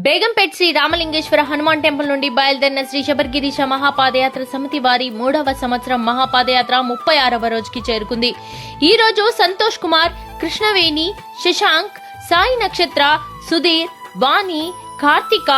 Begumpet Shri Ramalingeswara Hanuman temple నుండి బయలుదేరిన శ్రీ శబరిగిరీశ మహాపాదయాత్ర సమితి వారి 3వ సంవత్సరం మహాపాదయాత్ర 36వ రోజుకి చేరుకుంది. ఈ రోజు సంతోష్ కుమార్, కృష్ణవేణి, శశాంక్, సాయి నక్షత్ర, సుధీర్, వాణి, కార్తిక,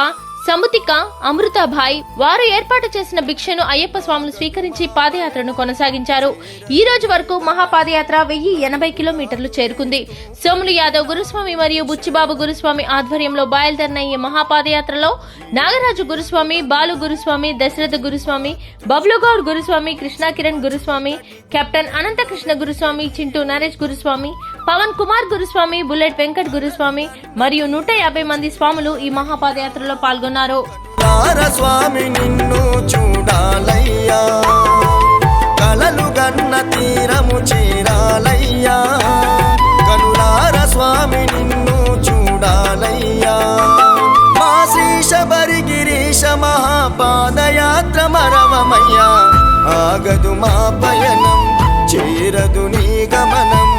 సముతిక, అమృతాభాయ్ వారు ఏర్పాటు చేసిన భిక్షను అయ్యప్ప స్వాములు స్వీకరించి పాదయాత్రను కొనసాగించారు. ఈ రోజు వరకు మహాపాదయాత్ర 1080 కిలోమీటర్లు చేరుకుంది. సోములు యాదవ్ గురుస్వామి మరియు బుచ్చిబాబు గురుస్వామి ఆధ్వర్యంలో బయలుదేరిన ఈ మహాపాదయాత్రలో నాగరాజు గురుస్వామి, బాలు గురుస్వామి, దశరథ గురుస్వామి, బబ్లుగౌడ్ గురుస్వామి, కృష్ణ కిరణ్ గురుస్వామి, కెప్టెన్ అనంత కృష్ణ గురుస్వామి, చింటూ నరేష్ గురుస్వామి, పవన్ కుమార్ గురుస్వామి, బుల్లెట్ వెంకట్ గురుస్వామి మరియు 150 మంది స్వాములు ఈ మహాపాదయాత్రలో పాల్గొన్నారు. స్వామి నిన్ను చూడాలయ్యా, కలలు గన్న తీరము చేరాలయ్యా, కనులార స్వామి నిన్ను చూడాలయ్యా. మా శ్రీ శబరిగిరీశ మహాపాదయాత్ర మరవమయ్యా, ఆగదు మా పయనం, చేరదు నీ గమనం,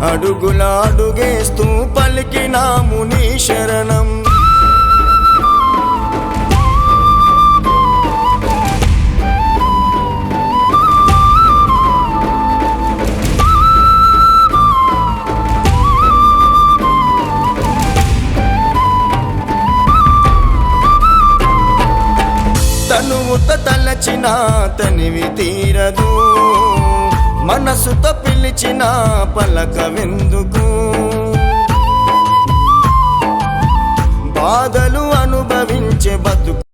అడుగులాడుగేస్తూ పలికినాము నీ శరణం. తనువుత తలచిన తనివి తీరదు, మనసుతో పిలిచిన పలకవెందుకు, బాధలు అనుభవించే బతుకు